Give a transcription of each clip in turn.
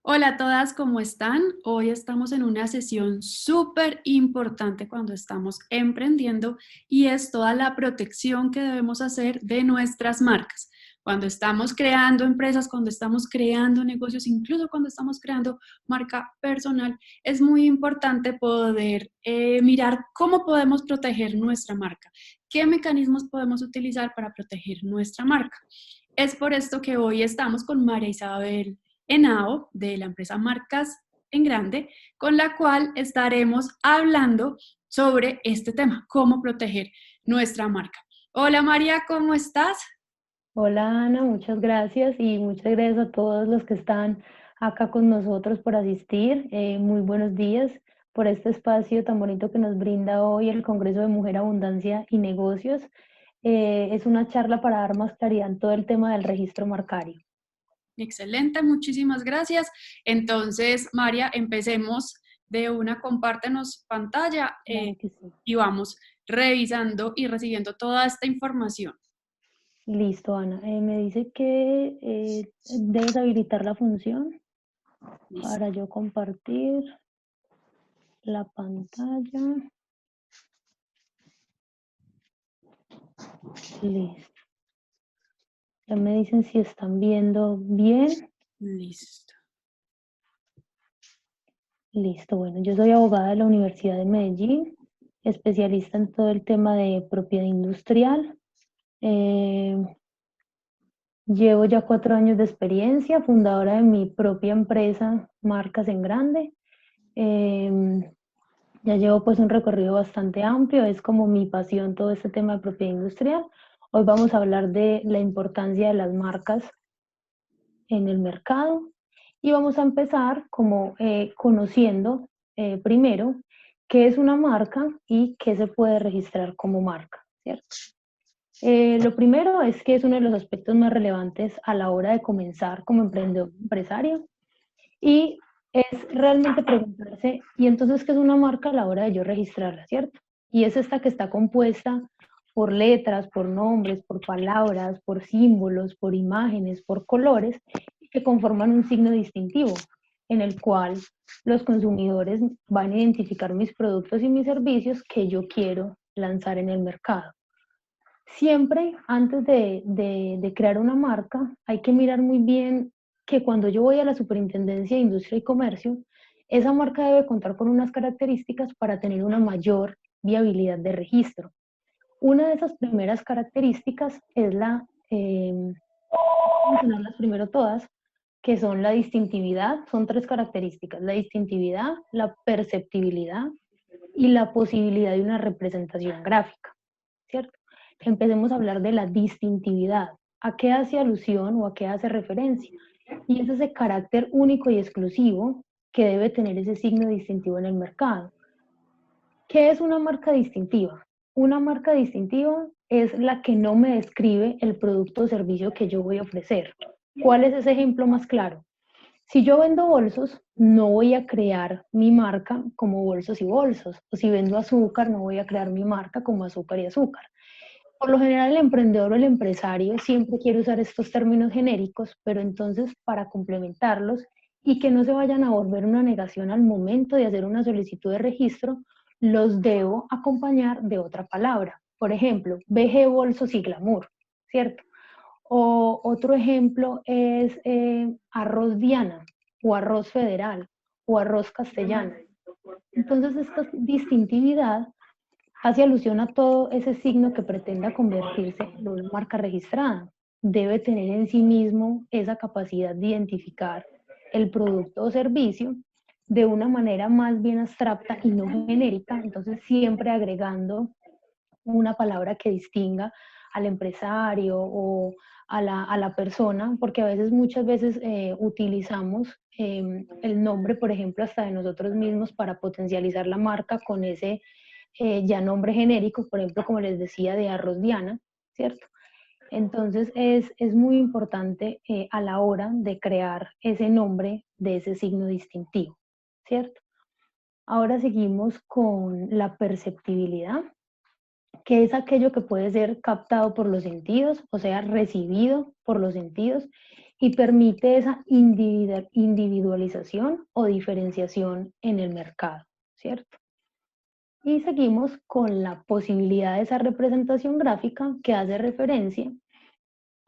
Hola a todas, ¿cómo están? Hoy estamos en una sesión súper importante cuando estamos emprendiendo y es toda la protección que debemos hacer de nuestras marcas. Cuando estamos creando empresas, cuando estamos creando negocios, incluso cuando estamos creando marca personal, es muy importante poder mirar cómo podemos proteger nuestra marca, qué mecanismos podemos utilizar para proteger nuestra marca. Es por esto que hoy estamos con María Isabel Henao de la empresa Marcas en Grande, con la cual estaremos hablando sobre este tema, cómo proteger nuestra marca. Hola María, ¿cómo estás? Hola Ana, muchas gracias y muchas gracias a todos los que están acá con nosotros por asistir. Muy buenos días por este espacio tan bonito que nos brinda hoy el Congreso de Mujer Abundancia y Negocios. Es una charla para dar más claridad en todo el tema del registro marcario. Excelente, muchísimas gracias. Entonces, María, empecemos de una, compártenos pantalla Claro que sí. y vamos revisando y recibiendo toda esta información. Listo, Ana. Me dice que debes habilitar la función Listo. para yo compartir la pantalla. Listo. Ya me dicen si están viendo bien. Listo. Listo, bueno, yo soy abogada de la Universidad de Medellín, especialista en todo el tema de propiedad industrial. Eh, Llevo ya 4 años de experiencia, fundadora de mi propia empresa, Marcas en Grande. Eh, ya llevo pues un recorrido bastante amplio, es como mi pasión todo este tema de propiedad industrial. Hoy vamos a hablar de la importancia de las marcas en el mercado y vamos a empezar como conociendo primero qué es una marca y qué se puede registrar como marca, ¿cierto? Lo primero es que es uno de los aspectos más relevantes a la hora de comenzar como emprendedor empresario y es realmente preguntarse, ¿y entonces qué es una marca a la hora de yo registrarla, cierto? Y es esta que está compuesta por letras, por nombres, por palabras, por símbolos, por imágenes, por colores, que conforman un signo distintivo en el cual los consumidores van a identificar mis productos y mis servicios que yo quiero lanzar en el mercado. Siempre antes de crear una marca hay que mirar muy bien que cuando yo voy a la Superintendencia de Industria y Comercio, esa marca debe contar con unas características para tener una mayor viabilidad de registro. Una de esas primeras características es voy a mencionarlas primero todas, que son la distintividad, son 3 características, la distintividad, la perceptibilidad y la posibilidad de una representación gráfica, ¿cierto? Empecemos a hablar de la distintividad. ¿A qué hace alusión o a qué hace referencia? Y es ese carácter único y exclusivo que debe tener ese signo distintivo en el mercado. ¿Qué es una marca distintiva? Una marca distintiva es la que no me describe el producto o servicio que yo voy a ofrecer. ¿Cuál es ese ejemplo más claro? Si yo vendo bolsos, no voy a crear mi marca como bolsos y bolsos. O si vendo azúcar, no voy a crear mi marca como azúcar y azúcar. Por lo general, el emprendedor o el empresario siempre quiere usar estos términos genéricos, pero entonces para complementarlos y que no se vayan a volver una negación al momento de hacer una solicitud de registro, los debo acompañar de otra palabra. Por ejemplo, BG Bolsos y Glamour, ¿cierto? O otro ejemplo es arroz Diana, o arroz federal, o arroz castellano. Entonces, esta distintividad hace alusión a todo ese signo que pretenda convertirse en una marca registrada. Debe tener en sí mismo esa capacidad de identificar el producto o servicio de una manera más bien abstracta y no genérica, entonces siempre agregando una palabra que distinga al empresario o a la persona, porque a veces, muchas veces utilizamos el nombre, por ejemplo, hasta de nosotros mismos para potencializar la marca con ese ya nombre genérico, por ejemplo, como les decía, de arroz Diana, ¿cierto? Entonces es muy importante a la hora de crear ese nombre de ese signo distintivo, ¿cierto? Ahora seguimos con la perceptibilidad, que es aquello que puede ser captado por los sentidos, o sea, recibido por los sentidos, y permite esa individualización o diferenciación en el mercado, ¿cierto? Y seguimos con la posibilidad de esa representación gráfica que hace referencia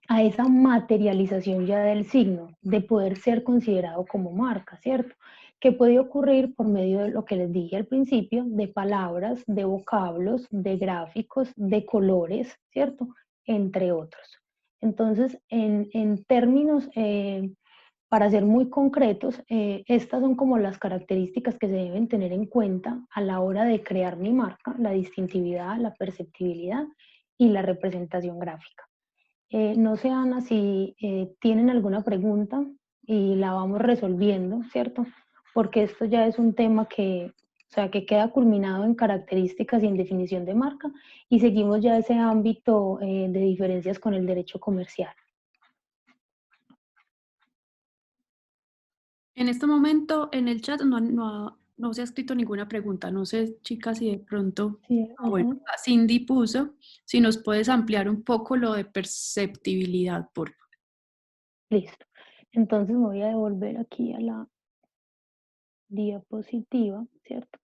a esa materialización ya del signo, de poder ser considerado como marca, ¿cierto? Que puede ocurrir por medio de lo que les dije al principio, de palabras, de vocablos, de gráficos, de colores, ¿cierto? Entre otros. Entonces, en términos, para ser muy concretos, estas son como las características que se deben tener en cuenta a la hora de crear mi marca: la distintividad, la perceptibilidad y la representación gráfica. No sé, Ana, si tienen alguna pregunta y la vamos resolviendo, ¿cierto? Porque esto ya es un tema que, o sea, que queda culminado en características y en definición de marca, y seguimos ya ese ámbito de diferencias con el derecho comercial. En este momento en el chat no se ha escrito ninguna pregunta. No sé, chicas, si de pronto, Sí, bueno, Cindy puso, si nos puedes ampliar un poco lo de perceptibilidad, por favor. listo. Entonces me voy a devolver aquí a la diapositiva, ¿cierto?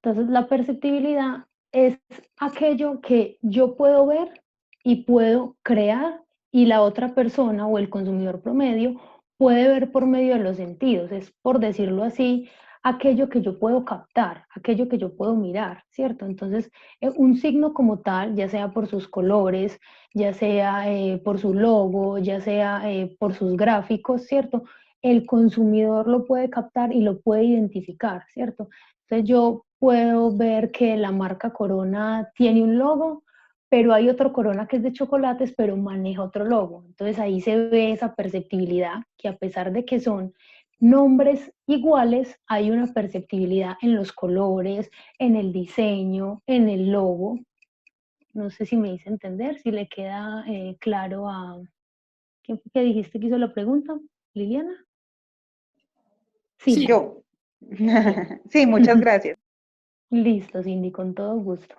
Entonces la perceptibilidad es aquello que yo puedo ver y puedo crear, y la otra persona o el consumidor promedio puede ver por medio de los sentidos. Es, por decirlo así, aquello que yo puedo captar, aquello que yo puedo mirar, ¿cierto? Entonces, un signo como tal, ya sea por sus colores, ya sea por su logo, ya sea por sus gráficos, ¿cierto? El consumidor lo puede captar y lo puede identificar, ¿cierto? Entonces yo puedo ver que la marca Corona tiene un logo, pero hay otro Corona que es de chocolates, pero maneja otro logo. Entonces ahí se ve esa perceptibilidad, que a pesar de que son nombres iguales, hay una perceptibilidad en los colores, en el diseño, en el logo. No sé si me hice entender, si le queda claro a... ¿Quién fue que dijiste que hizo la pregunta? ¿Liliana? Sí, Sí. yo. Bien. Sí, muchas gracias. Listo, Cindy, con todo gusto.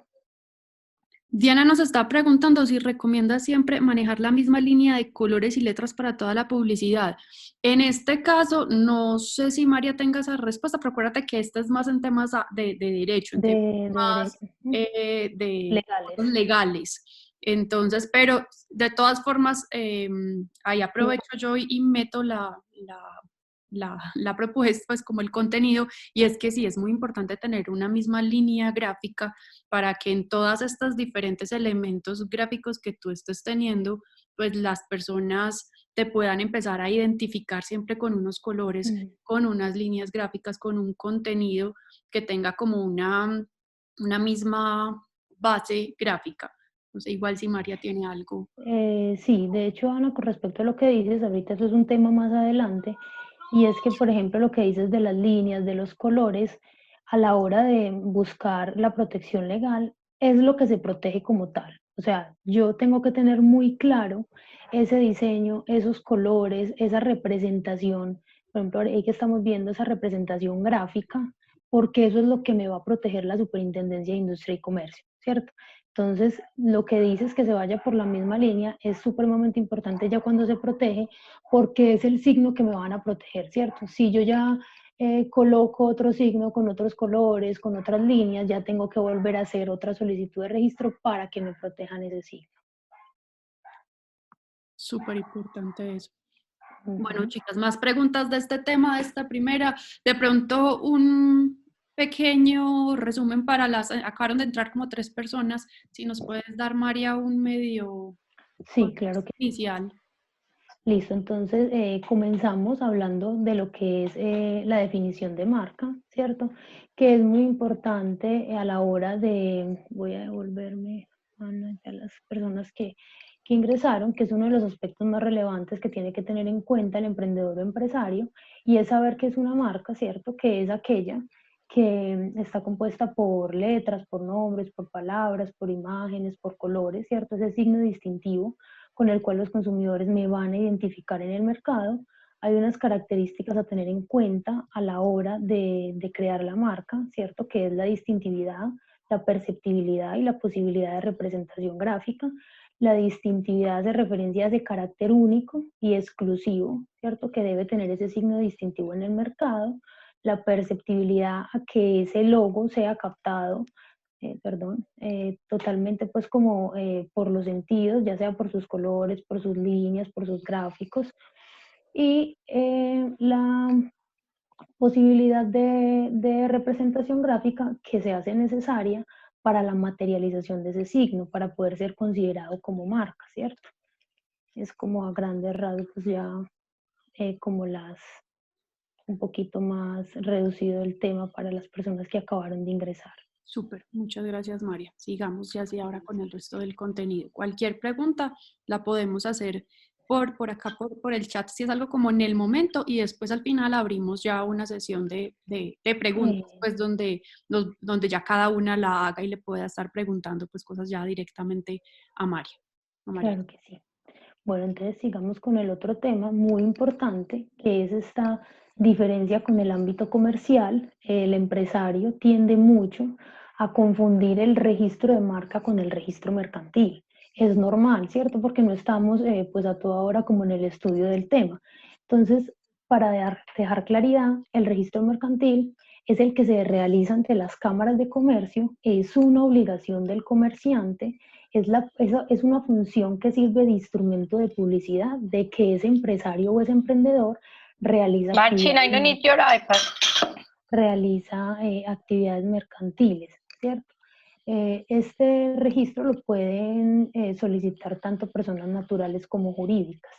Diana nos está preguntando si recomienda siempre manejar la misma línea de colores y letras para toda la publicidad. En este caso, no sé si María tenga esa respuesta, pero acuérdate que este es más en temas de derecho, en temas más de Legales. cosas legales. Entonces, pero de todas formas, ahí aprovecho yo y meto la propuesta, pues como el contenido, y es que sí, es muy importante tener una misma línea gráfica para que en todas estas diferentes elementos gráficos que tú estés teniendo, pues las personas te puedan empezar a identificar siempre con unos colores, con unas líneas gráficas, con un contenido que tenga como una misma base gráfica. No sé, igual si María tiene algo. Sí, de hecho, Ana, con respecto a lo que dices, ahorita eso es un tema más adelante, y es que, por ejemplo, lo que dices de las líneas, de los colores, a la hora de buscar la protección legal, es lo que se protege como tal. O sea, yo tengo que tener muy claro ese diseño, esos colores, esa representación. Por ejemplo, ahí que estamos viendo esa representación gráfica, porque eso es lo que me va a proteger la Superintendencia de Industria y Comercio, ¿cierto? Entonces, lo que dices, que se vaya por la misma línea, es supremamente importante ya cuando se protege, porque es el signo que me van a proteger, ¿cierto? Si yo ya coloco otro signo con otros colores, con otras líneas, ya tengo que volver a hacer otra solicitud de registro para que me protejan ese signo. Súper importante eso. Bueno, chicas, más preguntas de este tema, de esta primera. De pronto, un pequeño resumen para acabaron de entrar como 3 personas. Si nos puedes dar, María, un medio Sí, claro que sí. inicial. Listo, entonces comenzamos hablando de lo que es la definición de marca, ¿cierto? Que es muy importante a la hora de, voy a devolverme a las personas que ingresaron, que es uno de los aspectos más relevantes que tiene que tener en cuenta el emprendedor o empresario, y es saber qué es una marca, ¿cierto? Que es aquella que está compuesta por letras, por nombres, por palabras, por imágenes, por colores, ¿cierto? Ese signo distintivo con el cual los consumidores me van a identificar en el mercado. Hay unas características a tener en cuenta a la hora de crear la marca, ¿cierto? Que es la distintividad, la perceptibilidad y la posibilidad de representación gráfica. La distintividad hace referencia a ese carácter único y exclusivo, ¿cierto? Que debe tener ese signo distintivo en el mercado. La perceptibilidad a que ese logo sea captado, totalmente pues como por los sentidos, ya sea por sus colores, por sus líneas, por sus gráficos. Y la posibilidad de representación gráfica que se hace necesaria para la materialización de ese signo, para poder ser considerado como marca, ¿cierto? Es como a grandes rasgos ya como un poquito más reducido el tema para las personas que acabaron de ingresar. Súper, muchas gracias María. Sigamos ya así ahora con el resto del contenido. Cualquier pregunta la podemos hacer por acá, por el chat, si es algo como en el momento, y después al final abrimos ya una sesión de preguntas, pues donde ya cada una la haga y le pueda estar preguntando pues cosas ya directamente a María. Claro que sí. Bueno, entonces sigamos con el otro tema muy importante, que es esta diferencia con el ámbito comercial. El empresario tiende mucho a confundir el registro de marca con el registro mercantil. Es normal, ¿cierto? Porque no estamos pues a toda hora como en el estudio del tema. Entonces, para dejar claridad, el registro mercantil es el que se realiza ante las cámaras de comercio, es una obligación del comerciante, es una función que sirve de instrumento de publicidad, de que ese empresario o ese emprendedor realiza actividades mercantiles, ¿cierto? Este registro lo pueden solicitar tanto personas naturales como jurídicas,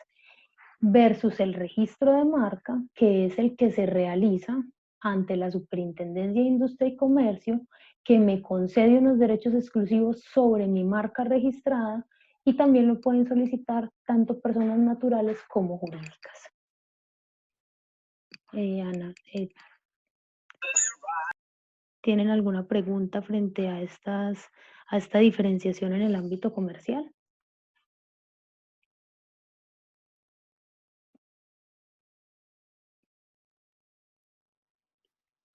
versus el registro de marca, que es el que se realiza ante la Superintendencia de Industria y Comercio, que me concede unos derechos exclusivos sobre mi marca registrada, y también lo pueden solicitar tanto personas naturales como jurídicas. Ana, ¿tienen alguna pregunta frente a esta diferenciación en el ámbito comercial?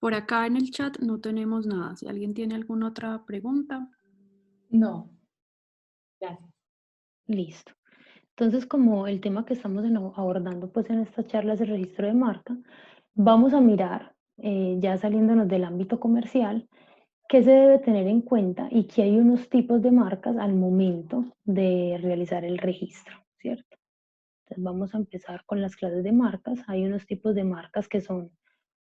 Por acá en el chat no tenemos nada. Si alguien tiene alguna otra pregunta. No. Gracias. Listo. Entonces, como el tema que estamos abordando pues en esta charla es el registro de marca, vamos a mirar, ya saliéndonos del ámbito comercial, qué se debe tener en cuenta y que hay unos tipos de marcas al momento de realizar el registro, ¿cierto? Entonces vamos a empezar con las clases de marcas. Hay unos tipos de marcas que son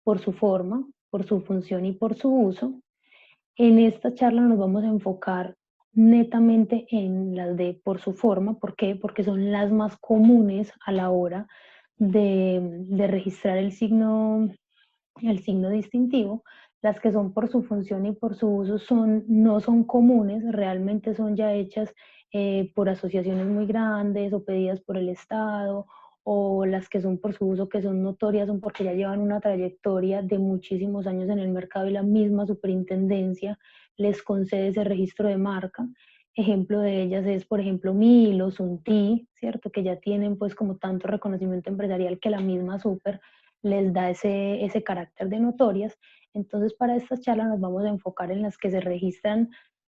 por su forma, por su función y por su uso. En esta charla nos vamos a enfocar netamente en las de por su forma. ¿Por qué? Porque son las más comunes a la hora de registrar el signo distintivo. Las que son por su función y por su uso no son comunes, realmente son ya hechas por asociaciones muy grandes o pedidas por el Estado, o las que son por su uso, que son notorias, son porque ya llevan una trayectoria de muchísimos años en el mercado y la misma superintendencia les concede ese registro de marca. Ejemplo de ellas es, por ejemplo, Milo, Sunti, ¿cierto? Que ya tienen pues como tanto reconocimiento empresarial que la misma super les da ese carácter de notorias. Entonces, para esta charla nos vamos a enfocar en las que se registran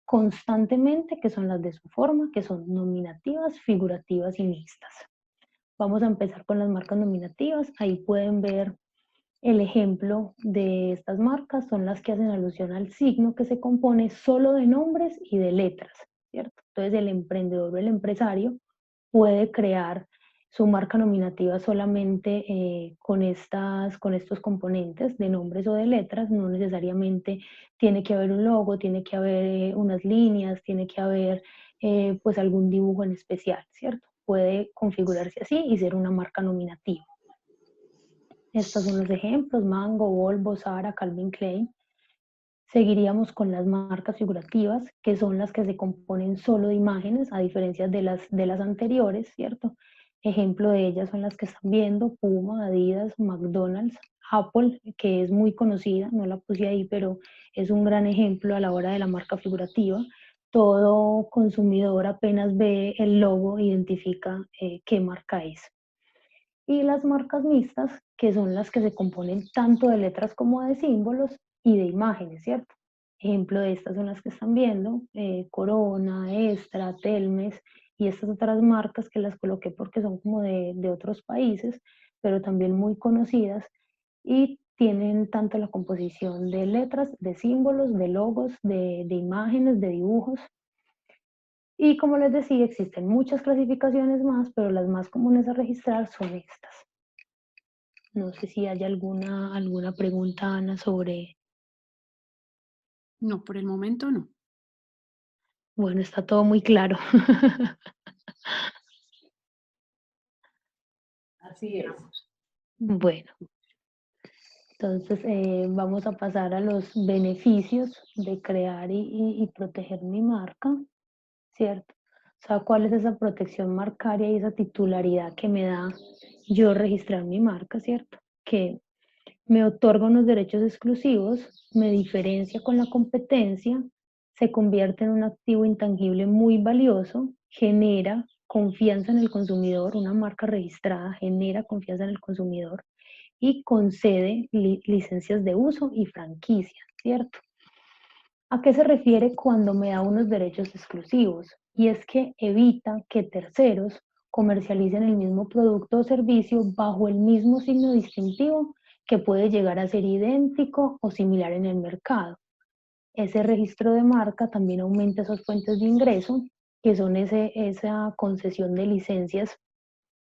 constantemente, que son las de su forma, que son nominativas, figurativas y mixtas. Vamos a empezar con las marcas nominativas. Ahí pueden ver el ejemplo de estas marcas, son las que hacen alusión al signo, que se compone solo de nombres y de letras, ¿cierto? Entonces el emprendedor o el empresario puede crear su marca nominativa solamente con estos componentes de nombres o de letras. No necesariamente tiene que haber un logo, tiene que haber unas líneas, tiene que haber pues algún dibujo en especial, ¿cierto? Puede configurarse así y ser una marca nominativa. Estos son los ejemplos: Mango, Volvo, Zara, Calvin Klein. Seguiríamos con las marcas figurativas, que son las que se componen solo de imágenes, a diferencia de las anteriores, ¿cierto? Ejemplo de ellas son las que están viendo: Puma, Adidas, McDonald's, Apple, que es muy conocida, no la puse ahí, pero es un gran ejemplo a la hora de la marca figurativa. Todo consumidor apenas ve el logo, identifica qué marca es. Y las marcas mixtas, que son las que se componen tanto de letras como de símbolos y de imágenes, ¿cierto? Ejemplo de estas son las que están viendo: Corona, Extra, Telmes, y estas otras marcas que las coloqué porque son como de otros países, pero también muy conocidas, y tienen tanto la composición de letras, de símbolos, de logos, de imágenes, de dibujos. Y como les decía, existen muchas clasificaciones más, pero las más comunes a registrar son estas. No sé si hay alguna pregunta, Ana, sobre... No, por el momento no. Bueno, está todo muy claro. Así es. Bueno, entonces vamos a pasar a los beneficios de crear y proteger mi marca, ¿cierto? O sea, ¿cuál es esa protección marcaria y esa titularidad que me da yo registrar mi marca, ¿cierto? Que me otorga unos derechos exclusivos, me diferencia con la competencia, se convierte en un activo intangible muy valioso, genera confianza en el consumidor, una marca registrada genera confianza en el consumidor y concede licencias de uso y franquicias, ¿cierto? ¿A qué se refiere cuando me da unos derechos exclusivos? Y es que evita que terceros comercialicen el mismo producto o servicio bajo el mismo signo distintivo que puede llegar a ser idéntico o similar en el mercado. Ese registro de marca también aumenta esas fuentes de ingreso, que son esa concesión de licencias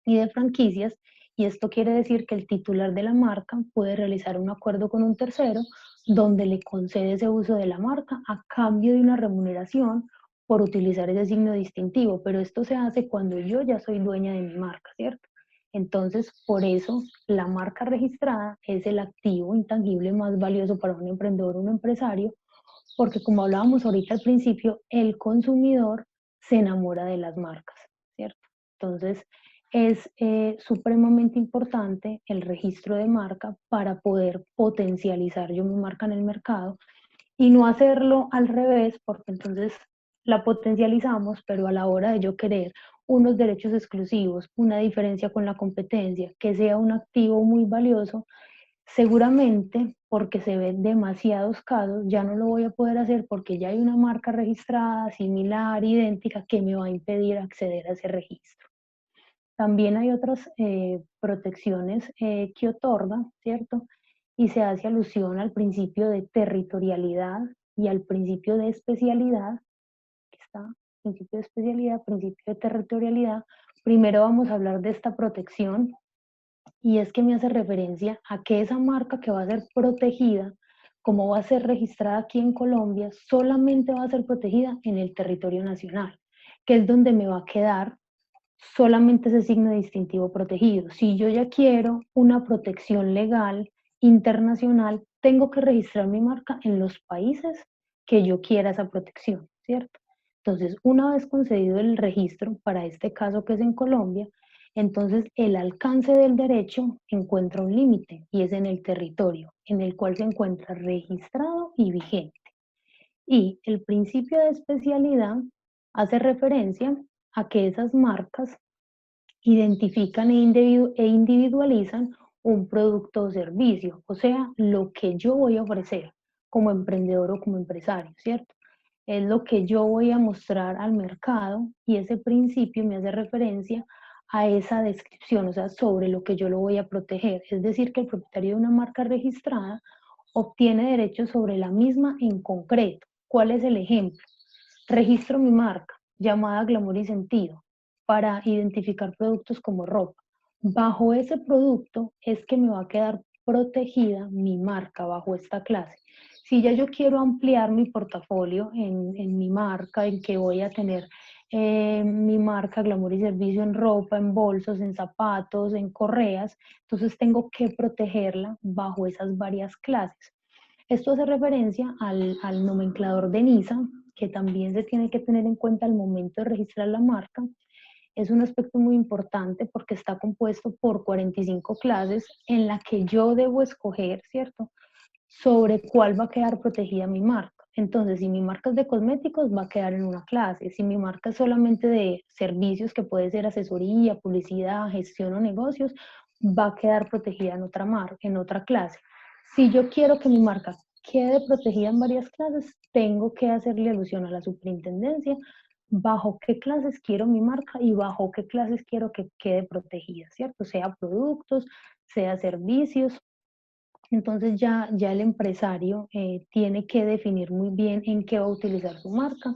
y de franquicias, y esto quiere decir que el titular de la marca puede realizar un acuerdo con un tercero donde le concede ese uso de la marca a cambio de una remuneración por utilizar ese signo distintivo, pero esto se hace cuando yo ya soy dueña de mi marca, ¿cierto? Entonces, por eso la marca registrada es el activo intangible más valioso para un emprendedor o un empresario, porque como hablábamos ahorita al principio, el consumidor se enamora de las marcas, ¿cierto? Entonces, es supremamente importante el registro de marca para poder potencializar yo mi marca en el mercado y no hacerlo al revés, porque entonces la potencializamos, pero a la hora de yo querer unos derechos exclusivos, una diferencia con la competencia, que sea un activo muy valioso, seguramente porque se ven demasiados casos, ya no lo voy a poder hacer porque ya hay una marca registrada, similar, idéntica, que me va a impedir acceder a ese registro. También hay otras protecciones que otorga, ¿cierto? Y se hace alusión al principio de territorialidad y al principio de especialidad. Aquí está, principio de especialidad, principio de territorialidad. Primero vamos a hablar de esta protección, y es que me hace referencia a que esa marca que va a ser protegida, como va a ser registrada aquí en Colombia, solamente va a ser protegida en el territorio nacional, que es donde me va a quedar solamente ese signo distintivo protegido. Si yo ya quiero una protección legal internacional, tengo que registrar mi marca en los países que yo quiera esa protección, ¿cierto? Entonces, una vez concedido el registro, para este caso que es en Colombia, entonces el alcance del derecho encuentra un límite y es en el territorio en el cual se encuentra registrado y vigente. Y el principio de especialidad hace referencia a que esas marcas identifican e individualizan un producto o servicio, o sea, lo que yo voy a ofrecer como emprendedor o como empresario, ¿cierto? Es lo que yo voy a mostrar al mercado y ese principio me hace referencia a esa descripción, o sea, sobre lo que yo lo voy a proteger. Es decir, que el propietario de una marca registrada obtiene derechos sobre la misma en concreto. ¿Cuál es el ejemplo? Registro mi marca, llamada Glamour y Sentido, para identificar productos como ropa. Bajo ese producto es que me va a quedar protegida mi marca bajo esta clase. Si ya yo quiero ampliar mi portafolio en mi marca, en que voy a tener mi marca Glamour y Servicio en ropa, en bolsos, en zapatos, en correas, entonces tengo que protegerla bajo esas varias clases. Esto hace referencia al nomenclador de NISA, que también se tiene que tener en cuenta al momento de registrar la marca. Es un aspecto muy importante porque está compuesto por 45 clases en la que yo debo escoger, ¿cierto?, sobre cuál va a quedar protegida mi marca. Entonces, si mi marca es de cosméticos, va a quedar en una clase. Si mi marca es solamente de servicios, que puede ser asesoría, publicidad, gestión o negocios, va a quedar protegida en otra marca, en otra clase. Si yo quiero que mi marca quede protegida en varias clases, tengo que hacerle alusión a la superintendencia bajo qué clases quiero mi marca y bajo qué clases quiero que quede protegida, ¿cierto? Sea productos, sea servicios. Entonces ya el empresario tiene que definir muy bien en qué va a utilizar su marca.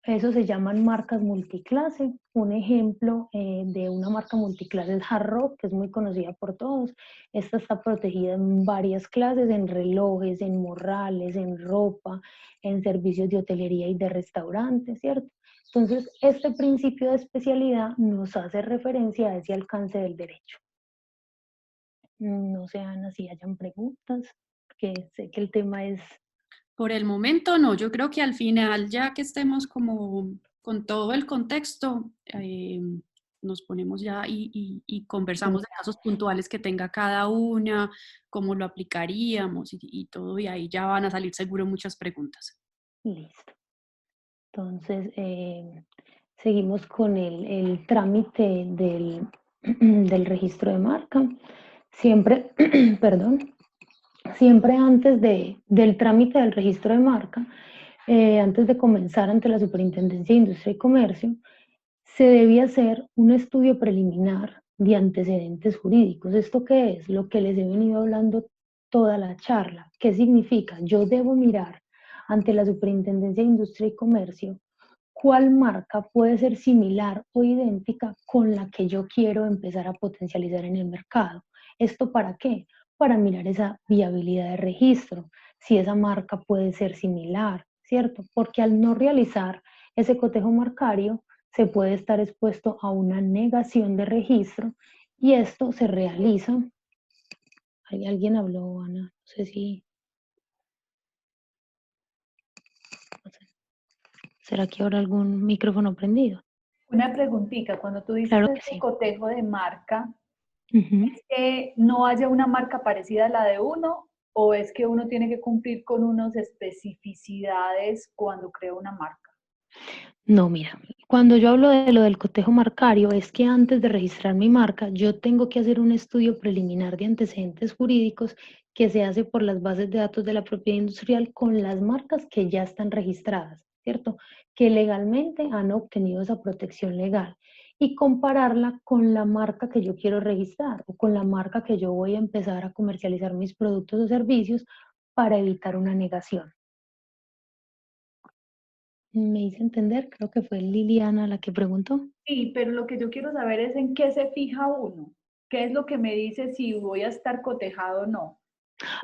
Eso se llaman marcas multiclase. Un ejemplo de una marca multiclase es Hard Rock, que es muy conocida por todos. Esta está protegida en varias clases, en relojes, en morrales, en ropa, en servicios de hotelería y de restaurantes, ¿cierto? Entonces, este principio de especialidad nos hace referencia a ese alcance del derecho. No sé, Ana, si hayan preguntas, que sé que el tema es... Por el momento no, yo creo que al final, ya que estemos como con todo el contexto, nos ponemos ya y conversamos de casos puntuales que tenga cada una, cómo lo aplicaríamos y todo, y ahí ya van a salir seguro muchas preguntas. Listo. Entonces, seguimos con el trámite del registro de marca. Siempre, perdón, siempre antes del trámite del registro de marca, antes de comenzar ante la Superintendencia de Industria y Comercio, se debe hacer un estudio preliminar de antecedentes jurídicos. ¿Esto qué es? Lo que les he venido hablando toda la charla. ¿Qué significa? Yo debo mirar ante la Superintendencia de Industria y Comercio cuál marca puede ser similar o idéntica con la que yo quiero empezar a potencializar en el mercado. ¿Esto para qué? Para mirar esa viabilidad de registro, si esa marca puede ser similar, ¿cierto? Porque al no realizar ese cotejo marcario, se puede estar expuesto a una negación de registro y esto se realiza. ¿Alguien habló, Ana? No sé si... No sé. ¿Será que habrá algún micrófono prendido? Una preguntita, cuando tú dices Claro que este sí. cotejo de marca, Uh-huh. ¿es que no haya una marca parecida a la de uno o es que uno tiene que cumplir con unas especificidades cuando crea una marca? No, mira, cuando yo hablo de lo del cotejo marcario, es que antes de registrar mi marca, yo tengo que hacer un estudio preliminar de antecedentes jurídicos que se hace por las bases de datos de la propiedad industrial con las marcas que ya están registradas, ¿cierto? Que legalmente han obtenido esa protección legal y compararla con la marca que yo quiero registrar o con la marca que yo voy a empezar a comercializar mis productos o servicios para evitar una negación. Me hice entender, creo que fue Liliana la que preguntó. Sí, pero lo que yo quiero saber es en qué se fija uno. ¿Qué es lo que me dice si voy a estar cotejado o no?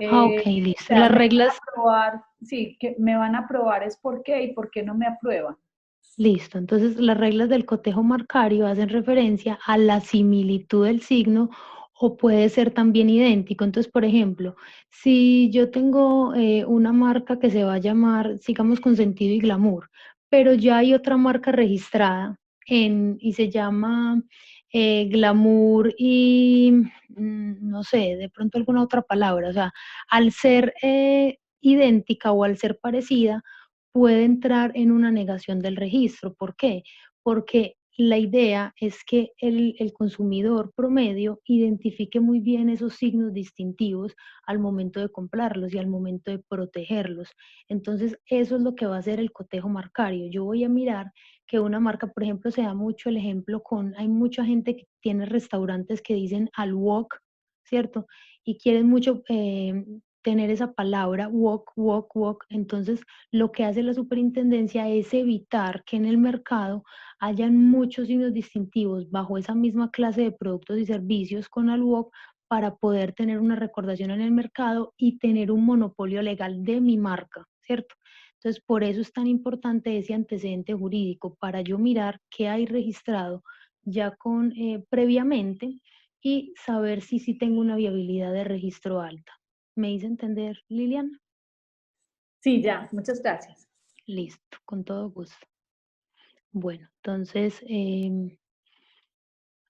Ok, O listo. sea, Las me van reglas, a aprobar, sí, que me van a aprobar es por qué y por qué no me aprueban. listo. Entonces, las reglas del cotejo marcario hacen referencia a la similitud del signo o puede ser también idéntico. Entonces, por ejemplo, si yo tengo una marca que se va a llamar, sigamos con sentido y glamour, pero ya hay otra marca registrada y se llama glamour y no sé, de pronto alguna otra palabra. O sea, al ser idéntica o al ser parecida, puede entrar en una negación del registro. ¿Por qué? Porque la idea es que el consumidor promedio identifique muy bien esos signos distintivos al momento de comprarlos y al momento de protegerlos. Entonces, eso es lo que va a hacer el cotejo marcario. Yo voy a mirar que una marca, por ejemplo, se da mucho el ejemplo hay mucha gente que tiene restaurantes que dicen al wok, ¿cierto? Y quieren mucho tener esa palabra wok, wok, wok. Entonces, lo que hace la superintendencia es evitar que en el mercado hayan muchos signos distintivos bajo esa misma clase de productos y servicios con Alwok para poder tener una recordación en el mercado y tener un monopolio legal de mi marca, ¿cierto? Entonces, por eso es tan importante ese antecedente jurídico, para yo mirar qué hay registrado ya previamente y saber si sí tengo una viabilidad de registro alta. ¿Me hice entender, Liliana? Sí, ya, muchas gracias. Listo, con todo gusto. Bueno, entonces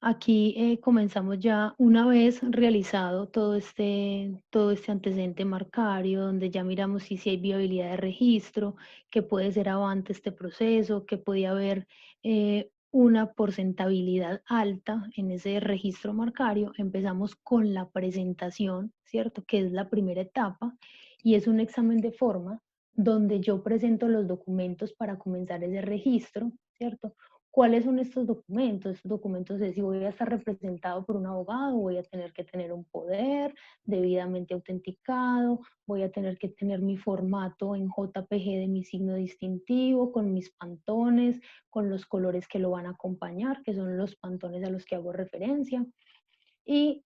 aquí comenzamos ya una vez realizado todo este antecedente marcario, donde ya miramos si hay viabilidad de registro, que puede ser avante este proceso, que podía haber una porcentabilidad alta en ese registro marcario. Empezamos con la presentación, ¿cierto? Que es la primera etapa y es un examen de forma donde yo presento los documentos para comenzar ese registro, ¿cierto? ¿Cuáles son estos documentos? Estos documentos es si voy a estar representado por un abogado, voy a tener que tener un poder debidamente autenticado, voy a tener que tener mi formato en JPG de mi signo distintivo, con mis pantones, con los colores que lo van a acompañar, que son los pantones a los que hago referencia, y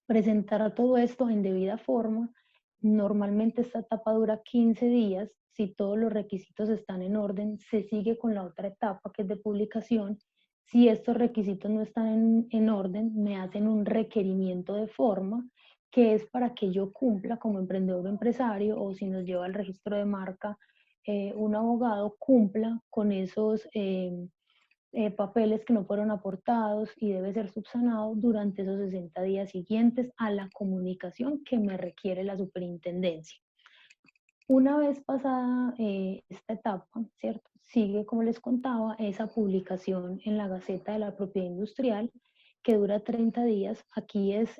presentar todo esto en debida forma. Normalmente esta etapa dura 15 días. Si todos los requisitos están en orden, se sigue con la otra etapa que es de publicación. Si estos requisitos no están en orden, me hacen un requerimiento de forma que es para que yo cumpla como emprendedor o empresario, o si nos lleva al registro de marca, un abogado cumpla con esos papeles que no fueron aportados y debe ser subsanado durante esos 60 días siguientes a la comunicación que me requiere la superintendencia. Una vez pasada esta etapa, ¿cierto? Sigue, como les contaba, esa publicación en la Gaceta de la Propiedad Industrial que dura 30 días. Aquí es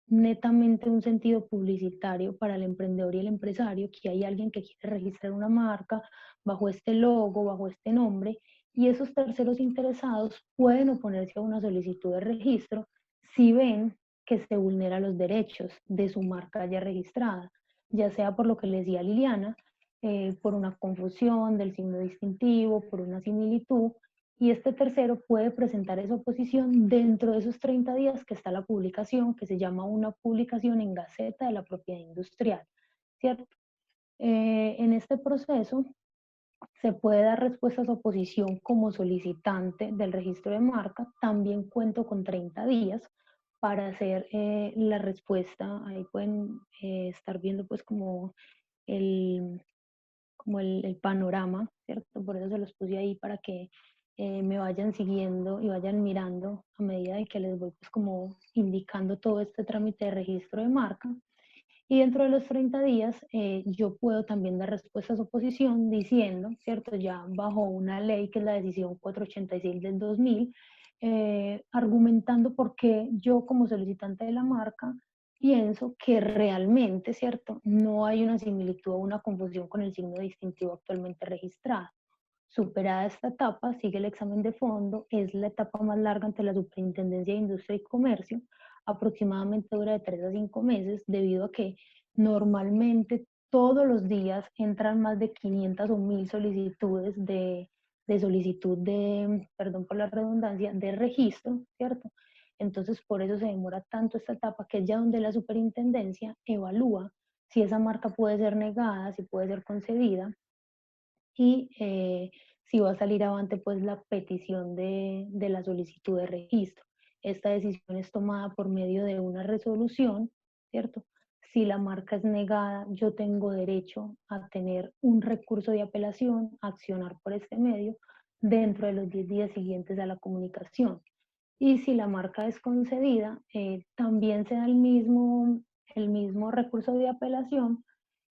netamente un sentido publicitario para el emprendedor y el empresario, que hay alguien que quiere registrar una marca bajo este logo, bajo este nombre, y esos terceros interesados pueden oponerse a una solicitud de registro si ven que se vulneran los derechos de su marca ya registrada, ya sea por lo que le decía Liliana, por una confusión del signo distintivo, por una similitud, y este tercero puede presentar esa oposición dentro de esos 30 días que está la publicación, que se llama una publicación en Gaceta de la Propiedad Industrial, ¿cierto? En este proceso se puede dar respuesta a su oposición como solicitante del registro de marca. También cuento con 30 días para hacer la respuesta. Ahí pueden estar viendo pues el, el panorama, ¿cierto? Por eso se los puse ahí para que me vayan siguiendo y vayan mirando a medida de que les voy pues como indicando todo este trámite de registro de marca. Y dentro de los 30 días yo puedo también dar respuesta a su oposición diciendo, ¿cierto? Ya bajo una ley que es la decisión 486 del 2000, argumentando por qué yo como solicitante de la marca pienso que realmente, ¿cierto? No hay una similitud o una confusión con el signo distintivo actualmente registrado. Superada esta etapa, sigue el examen de fondo, es la etapa más larga ante la Superintendencia de Industria y Comercio, aproximadamente dura de 3 a 5 meses, debido a que normalmente todos los días entran más de 500 o 1000 solicitudes de solicitud de, perdón por la redundancia, de registro, ¿cierto? Entonces, por eso se demora tanto esta etapa, que es ya donde la superintendencia evalúa si esa marca puede ser negada, si puede ser concedida, y si va a salir avante pues la petición de la solicitud de registro. Esta decisión es tomada por medio de una resolución, ¿cierto? Si la marca es negada, yo tengo derecho a tener un recurso de apelación, a accionar por este medio dentro de los 10 días siguientes a la comunicación. Y si la marca es concedida, también se da el mismo recurso de apelación,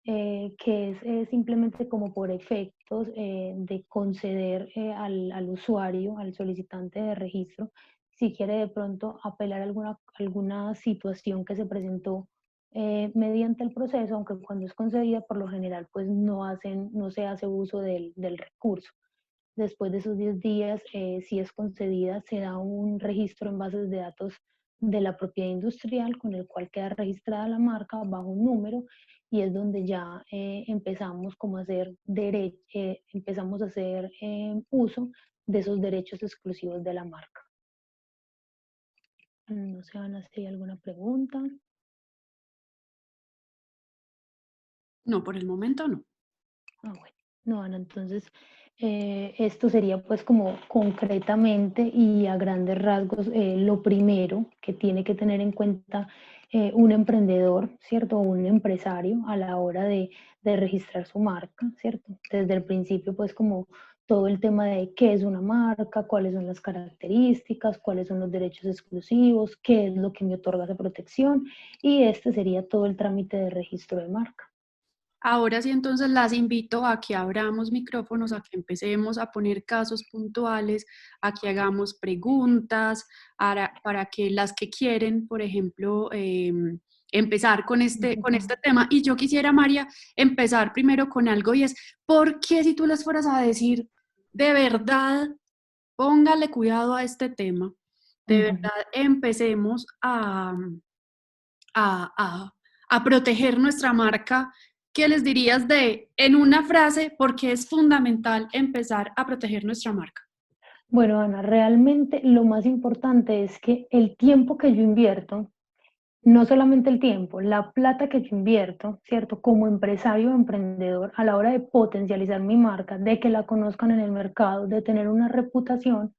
que es simplemente como por efectos de conceder al usuario, al solicitante de registro, si quiere de pronto apelar alguna situación que se presentó mediante el proceso, aunque cuando es concedida por lo general pues no se hace uso del recurso. Después de esos 10 días, si es concedida, se da un registro en bases de datos de la propiedad industrial con el cual queda registrada la marca bajo un número, y es donde ya empezamos como a hacer empezamos a hacer uso de esos derechos exclusivos de la marca. No sé, Ana, si hay alguna pregunta. No, por el momento no. Ah, bueno. No, Ana, entonces esto sería pues como concretamente y a grandes rasgos lo primero que tiene que tener en cuenta un emprendedor, ¿cierto? O un empresario a la hora de registrar su marca, ¿cierto? Desde el principio pues como todo el tema de qué es una marca, cuáles son las características, cuáles son los derechos exclusivos, qué es lo que me otorga esa protección, y este sería todo el trámite de registro de marca. Ahora sí, entonces las invito a que abramos micrófonos, a que empecemos a poner casos puntuales, a que hagamos preguntas, para que las que quieren, por ejemplo, empezar con este tema. Y yo quisiera, María, empezar primero con algo y es, ¿por qué si tú les fueras a decir, de verdad, póngale cuidado a este tema, de verdad, empecemos a proteger nuestra marca? ¿Qué les dirías en una frase, por qué es fundamental empezar a proteger nuestra marca? Bueno, Ana, realmente lo más importante es que el tiempo que yo invierto, no solamente el tiempo, la plata que yo invierto, ¿cierto? Como empresario o emprendedor, a la hora de potencializar mi marca, de que la conozcan en el mercado, de tener una reputación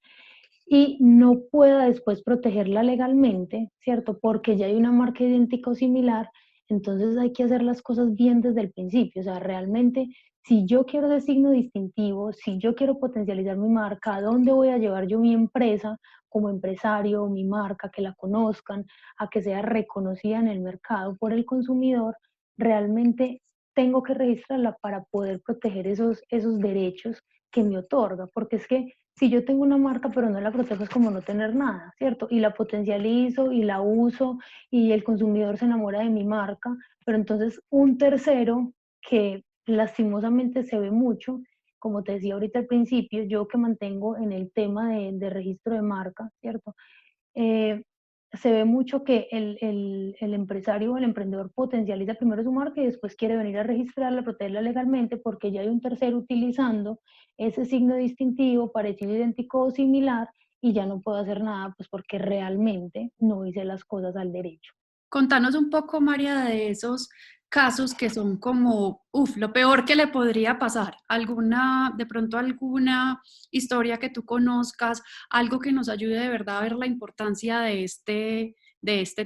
y no pueda después protegerla legalmente, ¿cierto? Porque ya hay una marca idéntica o similar, entonces hay que hacer las cosas bien desde el principio. O sea, realmente, si yo quiero ese signo distintivo, si yo quiero potencializar mi marca, ¿a dónde voy a llevar yo mi empresa como empresario, mi marca, que la conozcan, a que sea reconocida en el mercado por el consumidor? Realmente tengo que registrarla para poder proteger esos derechos que me otorga, porque es que si yo tengo una marca pero no la protejo es como no tener nada, ¿cierto? Y la potencializo y la uso y el consumidor se enamora de mi marca, pero entonces un tercero que lastimosamente se ve mucho, como te decía ahorita al principio, yo que mantengo en el tema de registro de marca, ¿cierto? Eh, se ve mucho que el empresario o el emprendedor potencializa primero su marca y después quiere venir a registrarla, protegerla legalmente porque ya hay un tercero utilizando ese signo distintivo, parecido, idéntico o similar y ya no puedo hacer nada pues porque realmente no hice las cosas al derecho. Contanos un poco, María, de esos casos que son como, lo peor que le podría pasar. De pronto alguna historia que tú conozcas, algo que nos ayude de verdad a ver la importancia de este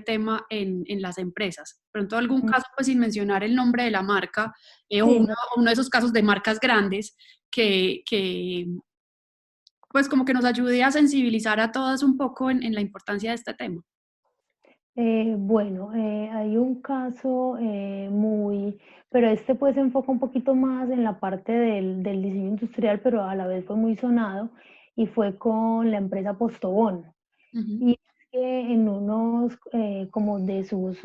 tema en las empresas. De pronto algún caso, pues sin mencionar el nombre de la marca, o Sí, uno de esos casos de marcas grandes que pues como que nos ayude a sensibilizar a todas un poco en la importancia de este tema. Bueno, hay un caso pero este pues se enfoca un poquito más en la parte del diseño industrial, pero a la vez fue muy sonado y fue con la empresa Postobón. Ujú. Y es que en unos como de sus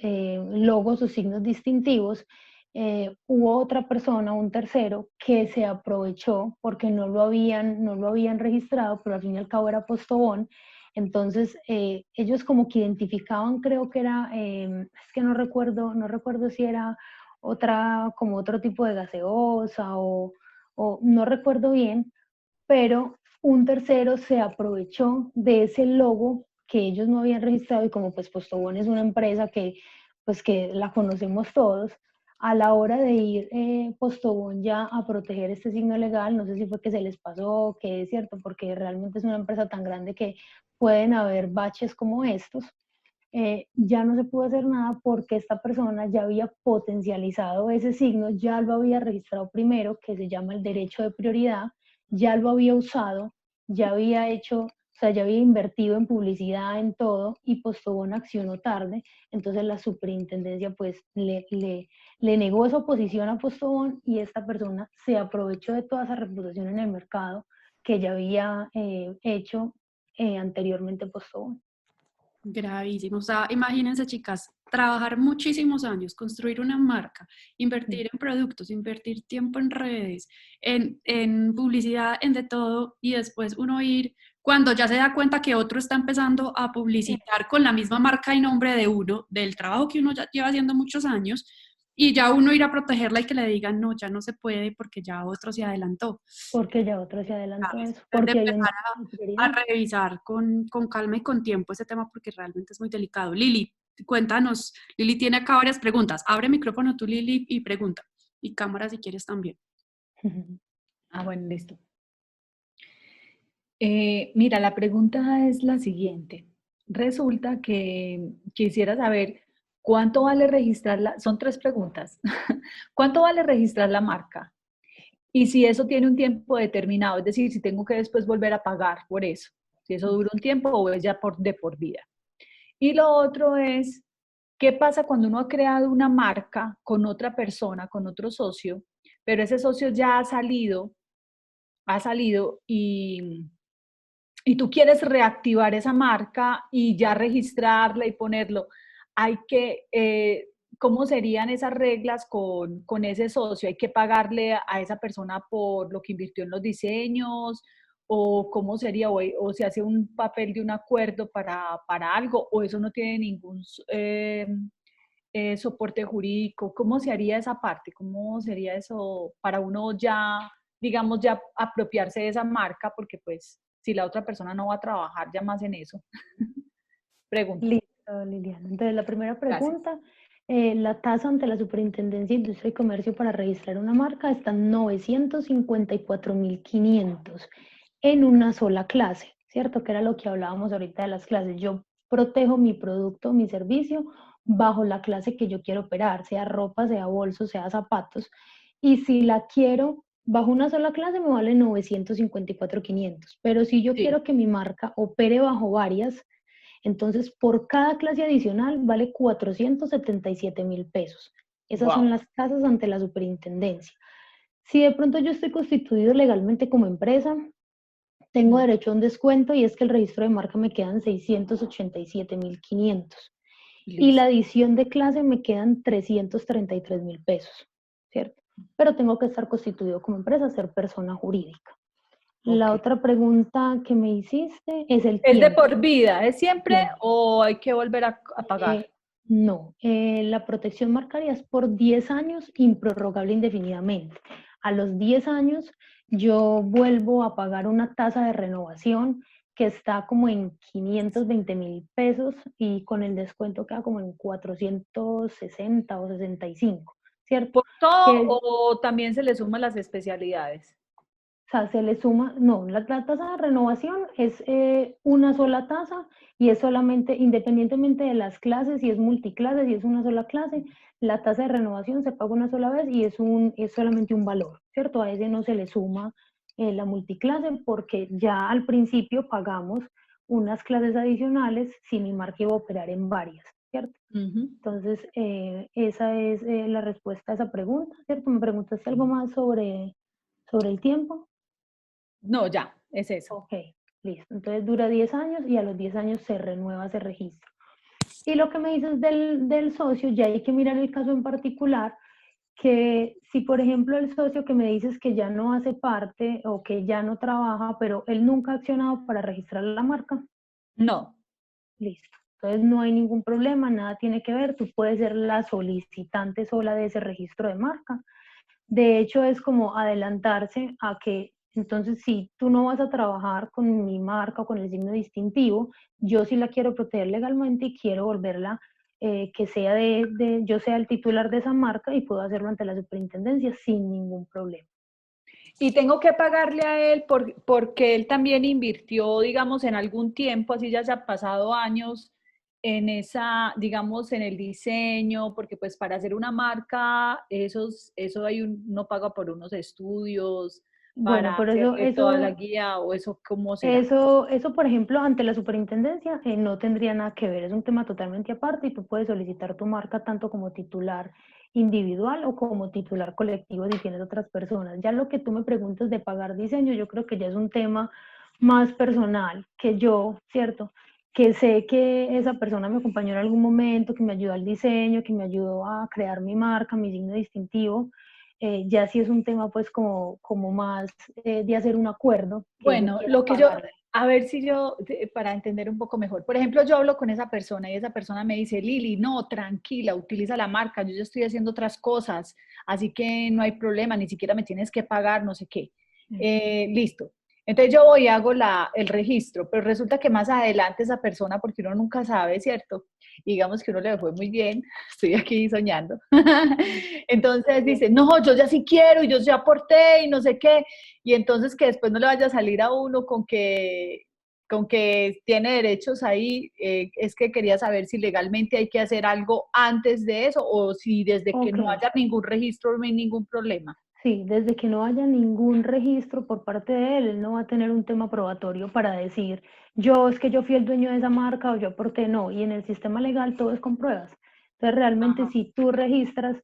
logos o signos distintivos, hubo otra persona, un tercero, que se aprovechó porque no lo habían registrado, pero al fin y al cabo era Postobón. Entonces, ellos como que identificaban, creo que era, es que no recuerdo si era como otro tipo de gaseosa o no recuerdo bien, pero un tercero se aprovechó de ese logo que ellos no habían registrado y como pues Postobón es una empresa que la conocemos todos, a la hora de ir Postobón ya a proteger este signo legal, no sé si fue que se les pasó, que es cierto, porque realmente es una empresa tan grande que pueden haber baches como estos, ya no se pudo hacer nada porque esta persona ya había potencializado ese signo, ya lo había registrado primero, que se llama el derecho de prioridad, ya lo había usado, ya había hecho, o sea, ya había invertido en publicidad, en todo, y Postobón accionó tarde, entonces la superintendencia pues le negó esa oposición a Postobón y esta persona se aprovechó de toda esa reputación en el mercado que ya había hecho anteriormente Postobón. Gravísimo. O sea, imagínense, chicas, trabajar muchísimos años, construir una marca, invertir en productos, invertir tiempo en redes, en publicidad, en de todo, y después uno ir, cuando ya se da cuenta que otro está empezando a publicitar con la misma marca y nombre de uno, del trabajo que uno ya lleva haciendo muchos años, y ya uno ir a protegerla y que le digan, no, ya no se puede porque ya otro se adelantó. Porque ya otro se adelantó Es eso, de porque hay un empezar tema de a prioridad. revisar con calma y con tiempo ese tema porque realmente es muy delicado. Lili, cuéntanos. Lili tiene acá varias preguntas. Abre micrófono tú, Lili, y pregunta. Y cámara si quieres también. Ah, bueno, listo. Mira, la pregunta es la siguiente. Resulta que quisiera saber cuánto vale registrarla. Son tres preguntas. ¿Cuánto vale registrar la marca? Y si eso tiene un tiempo determinado, es decir, si tengo que después volver a pagar por eso, si eso dura un tiempo o es ya de por vida. Y lo otro es, ¿qué pasa cuando uno ha creado una marca con otra persona, con otro socio, pero ese socio ya ha salido y tú quieres reactivar esa marca y ya registrarla y ponerlo? hay que, ¿cómo serían esas reglas con ese socio? ¿Hay que pagarle a esa persona por lo que invirtió en los diseños? ¿O cómo sería? ¿O se hace un papel de un acuerdo para algo? ¿O eso no tiene ningún soporte jurídico? ¿Cómo se haría esa parte? ¿Cómo sería eso para uno ya, digamos, ya apropiarse de esa marca? Porque pues si la otra persona no va a trabajar ya más en eso. Pregunto. Listo, Liliana. Entonces, la primera Gracias. pregunta, la tasa ante la Superintendencia de Industria y Comercio para registrar una marca está en 954.500 en una sola clase, ¿cierto? Que era lo que hablábamos ahorita de las clases. Yo protejo mi producto, mi servicio, bajo la clase que yo quiero operar, sea ropa, sea bolso, sea zapatos. Y si la quiero bajo una sola clase, me vale 954.500. Pero si yo Sí. quiero que mi marca opere bajo varias, entonces, por cada clase adicional vale 477.000 pesos. Esas son Wow. las tasas ante la superintendencia. Si de pronto yo estoy constituido legalmente como empresa, tengo derecho a un descuento y es que el registro de marca me quedan 687.500 y la Listo. adición de clase me quedan 333.000 pesos, ¿cierto? Pero tengo que estar constituido como empresa, ser persona jurídica. La Ok. otra pregunta que me hiciste es el ¿Es de tiempo. por vida? ¿Es siempre No. o hay que volver a pagar? No, la protección marcaria es por 10 años, improrrogable indefinidamente. A los 10 años yo vuelvo a pagar una tasa de renovación que está como en 520.000 pesos y con el descuento queda como en 460 o 65, ¿cierto? ¿Por todo Que o también se le suman las especialidades? o sea, se le suma, no, la tasa de renovación es una sola tasa y es solamente, independientemente de las clases, si es multiclase, si es una sola clase, la tasa de renovación se paga una sola vez y es solamente un valor, ¿cierto? A ese no se le suma la multiclase porque ya al principio pagamos unas clases adicionales si mi marca iba a operar en varias, ¿cierto? Ujú. Entonces, esa es la respuesta a esa pregunta, ¿cierto? ¿Me preguntaste algo más sobre el tiempo? No, ya, es eso. Ok, listo. Entonces dura 10 años y a los 10 años se renueva ese registro. Y lo que me dices del socio, ya hay que mirar el caso en particular, que si por ejemplo el socio que me dices que ya no hace parte o que ya no trabaja, pero él nunca ha accionado para registrar la marca, No. listo. Entonces no hay ningún problema, nada tiene que ver, tú puedes ser la solicitante sola de ese registro de marca. De hecho, es como adelantarse a que, entonces, si tú no vas a trabajar con mi marca o con el signo distintivo, yo sí la quiero proteger legalmente y quiero volverla, que sea yo sea el titular de esa marca y puedo hacerlo ante la superintendencia sin ningún problema. Y tengo que pagarle a él porque él también invirtió, digamos, en algún tiempo, así ya se ha pasado años, en esa, digamos, en el diseño, porque pues para hacer una marca, eso hay uno paga por unos estudios, para Bueno, por eso, hacerle toda la guía, o eso, ¿cómo será? eso, por ejemplo, ante la superintendencia no tendría nada que ver, es un tema totalmente aparte y tú puedes solicitar tu marca tanto como titular individual o como titular colectivo si tienes otras personas. Ya lo que tú me preguntas de pagar diseño, yo creo que ya es un tema más personal que yo, ¿cierto? Que sé que esa persona me acompañó en algún momento, que me ayudó al diseño, que me ayudó a crear mi marca, mi signo distintivo. Ya sí es un tema pues como más de hacer un acuerdo que yo Bueno, quiera lo que yo, pagarle. a ver si yo, para entender un poco mejor, por ejemplo, yo hablo con esa persona y esa persona me dice, Lili, no, tranquila, utiliza la marca, yo ya estoy haciendo otras cosas, así que no hay problema, ni siquiera me tienes que pagar, no sé qué. Listo. Entonces yo voy y hago el registro, pero resulta que más adelante esa persona, porque uno nunca sabe, ¿cierto? Y digamos que uno le fue muy bien, estoy aquí soñando. Entonces dice, no, yo ya sí quiero y yo ya aporté y no sé qué. Y entonces que después no le vaya a salir a uno con que tiene derechos ahí, es que quería saber si legalmente hay que hacer algo antes de eso o si desde que Ok, no haya ningún registro no hay ningún problema. sí, desde que no haya ningún registro por parte de él, él no va a tener un tema probatorio para decir, yo es que yo fui el dueño de esa marca o yo aporté, no, y en el sistema legal todo es con pruebas. Entonces, realmente Ajá. si tú registras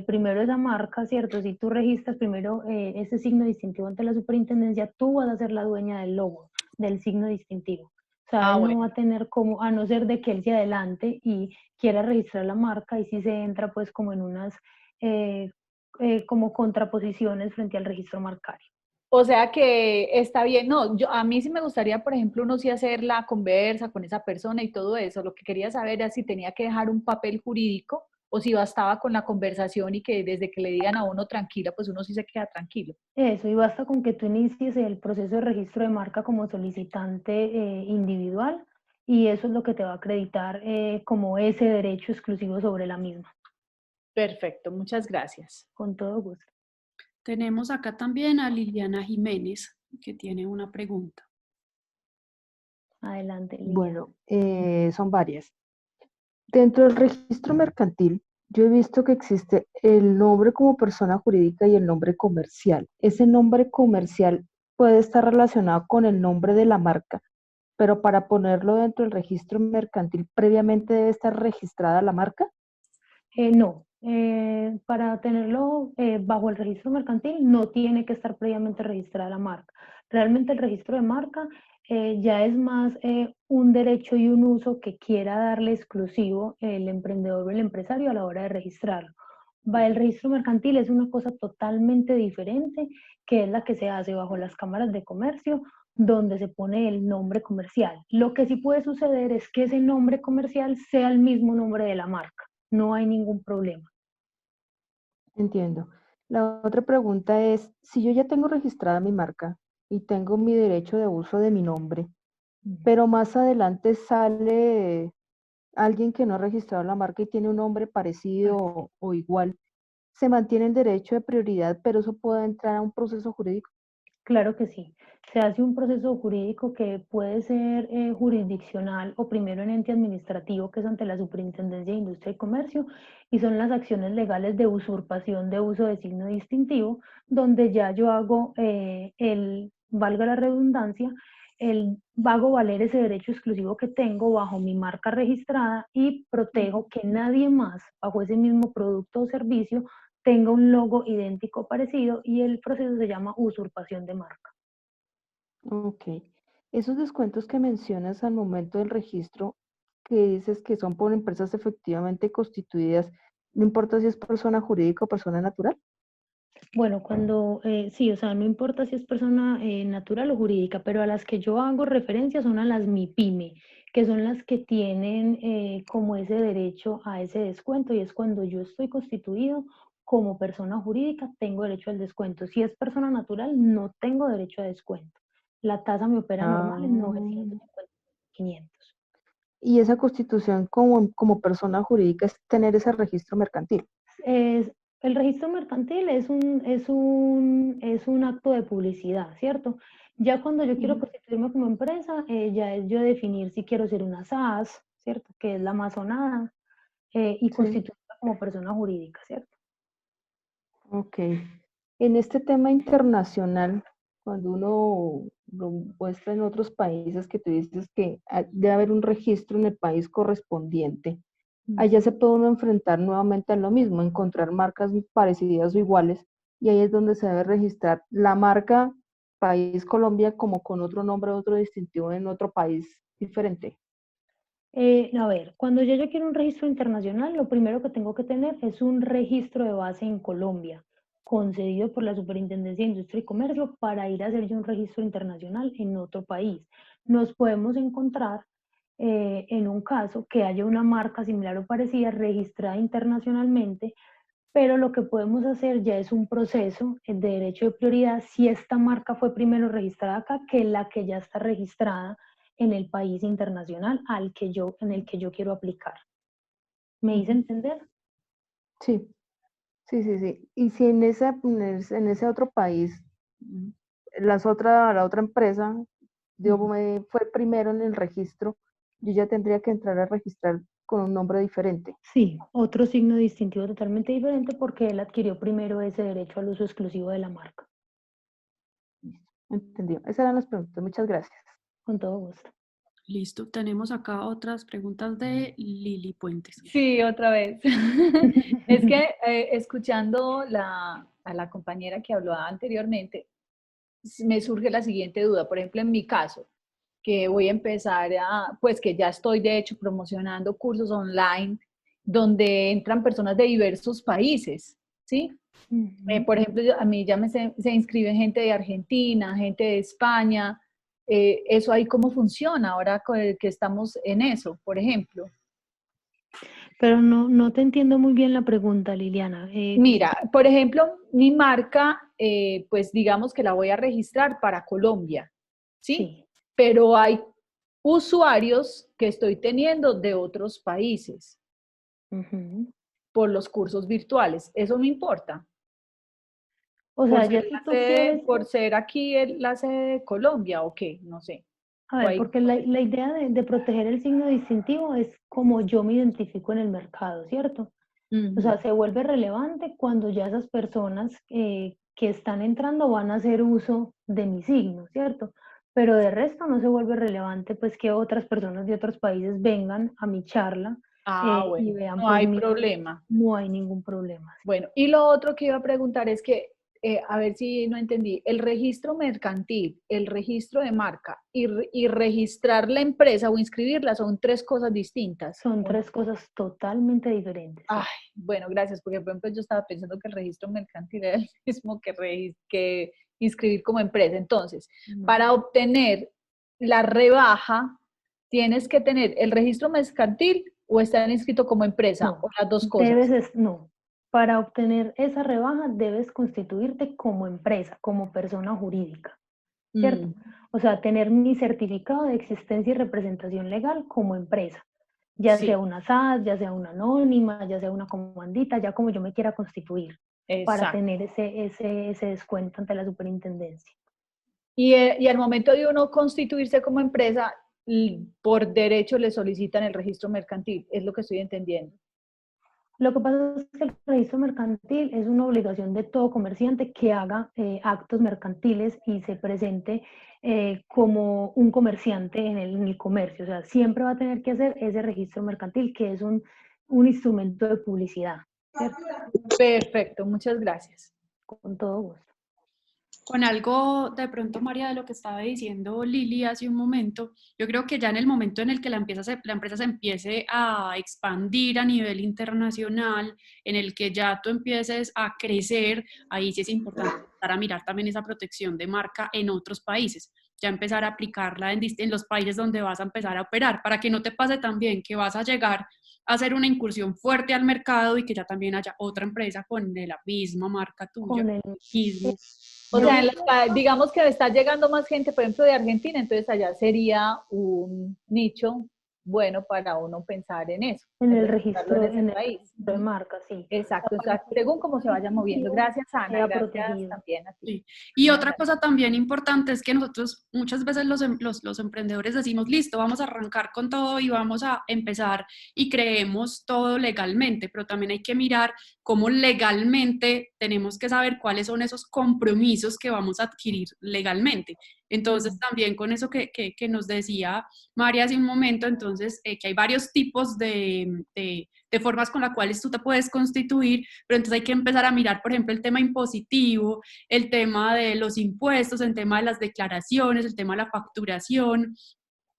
primero esa marca, ¿cierto? Si tú registras primero ese signo distintivo ante la superintendencia, tú vas a ser la dueña del logo, del signo distintivo. O sea, Ah, él bueno. no va a tener como, a no ser de que él se adelante y quiera registrar la marca, y sí se entra pues como en unas eh, como contraposiciones frente al registro marcario. O sea que está bien. No, a mí sí me gustaría, por ejemplo, uno sí hacer la conversa con esa persona y todo eso. Lo que quería saber era si tenía que dejar un papel jurídico o si bastaba con la conversación y que desde que le digan a uno tranquila, pues uno sí se queda tranquilo. Eso, y basta con que tú inicies el proceso de registro de marca como solicitante individual, y eso es lo que te va a acreditar como ese derecho exclusivo sobre la misma. Perfecto, muchas gracias. Con todo gusto. Tenemos acá también a Liliana Jiménez, que tiene una pregunta. Adelante, Liliana. Bueno, son varias. Dentro del registro mercantil, yo he visto que existe el nombre como persona jurídica y el nombre comercial. Ese nombre comercial puede estar relacionado con el nombre de la marca, pero para ponerlo dentro del registro mercantil, previamente debe estar registrada la marca. No, para tenerlo bajo el registro mercantil no tiene que estar previamente registrada la marca. Realmente el registro de marca ya es más un derecho y un uso que quiera darle exclusivo el emprendedor o el empresario a la hora de registrarlo. El registro mercantil es una cosa totalmente diferente, que es la que se hace bajo las cámaras de comercio, donde se pone el nombre comercial. Lo que sí puede suceder es que ese nombre comercial sea el mismo nombre de la marca. No hay ningún problema. Entiendo. La otra pregunta es, si yo ya tengo registrada mi marca y tengo mi derecho de uso de mi nombre, pero más adelante sale alguien que no ha registrado la marca y tiene un nombre parecido o igual, se mantiene el derecho de prioridad, pero eso puede entrar a un proceso jurídico. Claro que sí. Se hace un proceso jurídico que puede ser jurisdiccional o primero en ente administrativo, que es ante la Superintendencia de Industria y Comercio, y son las acciones legales de usurpación de uso de signo distintivo, donde ya yo hago valga la redundancia, hago valer ese derecho exclusivo que tengo bajo mi marca registrada y protejo que nadie más bajo ese mismo producto o servicio tenga un logo idéntico parecido, y el proceso se llama usurpación de marca. Ok. Esos descuentos que mencionas al momento del registro, que dices que son por empresas efectivamente constituidas, no importa si es persona jurídica o persona natural. Bueno, cuando sí, o sea, no importa si es persona natural o jurídica, pero a las que yo hago referencia son a las MIPYME, que son las que tienen como ese derecho a ese descuento, y es cuando yo estoy constituido como persona jurídica, tengo derecho al descuento. Si es persona natural, no tengo derecho a descuento. La tasa me opera normal en Ah, 950, 500. y esa constitución como persona jurídica es tener ese registro mercantil. El registro mercantil es un acto de publicidad, ¿cierto? Ya cuando yo quiero constituirme como empresa, ya es yo definir si quiero ser una SAS, ¿cierto? Que es la más sonada, y Sí, constituirme como persona jurídica, ¿cierto? ok. En este tema internacional, cuando uno lo muestra en otros países que tú dices que debe haber un registro en el país correspondiente, allá se puede uno enfrentar nuevamente a lo mismo, encontrar marcas parecidas o iguales, y ahí es donde se debe registrar la marca país Colombia como con otro nombre, otro distintivo en otro país diferente. A ver, cuando yo quiero un registro internacional, lo primero que tengo que tener es un registro de base en Colombia, concedido por la Superintendencia de Industria y Comercio, para ir a hacer yo un registro internacional en otro país. Nos podemos encontrar en un caso que haya una marca similar o parecida registrada internacionalmente, pero lo que podemos hacer ya es un proceso de derecho de prioridad si esta marca fue primero registrada acá que la que ya está registrada en el país internacional en el que yo quiero aplicar. ¿Me hice entender? Sí, sí, sí, sí. Y si en ese otro país, la otra empresa, fue primero en el registro, yo ya tendría que entrar a registrar con un nombre diferente. Sí, otro signo distintivo totalmente diferente, porque él adquirió primero ese derecho al uso exclusivo de la marca. Entendido. Esas eran las preguntas. Muchas gracias. Con todo gusto. Listo, tenemos acá otras preguntas de Lili Puentes. Sí, otra vez. Es que escuchando a la compañera que habló anteriormente, me surge la siguiente duda. Por ejemplo, en mi caso, que voy a empezar pues que ya estoy de hecho promocionando cursos online donde entran personas de diversos países, ¿sí? Por ejemplo, a mí ya se inscribe gente de Argentina, gente de España. ¿Eso ahí cómo funciona ahora que estamos en eso, por ejemplo? Pero no te entiendo muy bien la pregunta, Liliana. Mira, por ejemplo, mi marca, pues digamos que la voy a registrar para Colombia, ¿sí? Sí. Pero hay usuarios que estoy teniendo de otros países por los cursos virtuales. ¿Eso me importa? O sea, ya si tú quieres, Por ser aquí la sede de Colombia o qué, no sé. a ver, porque la idea de proteger el signo distintivo es como yo me identifico en el mercado, ¿cierto? O sea, se vuelve relevante cuando ya esas personas que están entrando van a hacer uso de mi signo, ¿cierto? Pero de resto no se vuelve relevante pues que otras personas de otros países vengan a mi charla y Bueno, vean no pues hay problema. no hay ningún problema. Bueno, y lo otro que iba a preguntar es que, a ver si no entendí, el registro mercantil, el registro de marca y registrar la empresa o inscribirla son tres cosas distintas. Son tres cosas totalmente diferentes. Ay, bueno, gracias, porque por ejemplo yo estaba pensando que el registro mercantil era el mismo que inscribir como empresa. Entonces, para obtener la rebaja, tienes que tener el registro mercantil o estar inscrito como empresa, No, o las dos cosas. no. Para obtener esa rebaja debes constituirte como empresa, como persona jurídica, ¿cierto? O sea, tener mi certificado de existencia y representación legal como empresa, ya Sí, sea una SAS, ya sea una anónima, ya sea una comandita, ya como yo me quiera constituir, para exacto. tener ese descuento ante la superintendencia. Y al momento de uno constituirse como empresa, por derecho le solicitan el registro mercantil, es lo que estoy entendiendo. Lo que pasa es que el registro mercantil es una obligación de todo comerciante que haga actos mercantiles y se presente como un comerciante en el comercio. O sea, siempre va a tener que hacer ese registro mercantil, que es un instrumento de publicidad, ¿cierto? Perfecto, muchas gracias. Con todo gusto. Con algo de pronto, María, de lo que estaba diciendo Lili hace un momento, yo creo que ya en el momento en el que la empresa se empiece a expandir a nivel internacional, en el que ya tú empieces a crecer, ahí sí es importante empezar a mirar también esa protección de marca en otros países, ya empezar a aplicarla en los países donde vas a empezar a operar, para que no te pase también que vas a llegar a hacer una incursión fuerte al mercado y que ya también haya otra empresa con la misma marca tuya, Con el mismo. O sea, digamos que está llegando más gente, por ejemplo, de Argentina, entonces allá sería un nicho bueno para uno pensar en eso, en el registrarlo registro, en ese en el país. registro de marca, sí. Exacto, según cómo se vaya moviendo. Gracias, Ana, Sea gracias protegido. también a ti. Sí. Y otra cosa también importante es que nosotros muchas veces los emprendedores decimos, listo, vamos a arrancar con todo y vamos a empezar y creemos todo legalmente, pero también hay que mirar cómo legalmente tenemos que saber cuáles son esos compromisos que vamos a adquirir legalmente. Entonces, también con eso que nos decía María hace un momento, entonces, que hay varios tipos de formas con las cuales tú te puedes constituir, pero entonces hay que empezar a mirar, por ejemplo, el tema impositivo, el tema de los impuestos, el tema de las declaraciones, el tema de la facturación,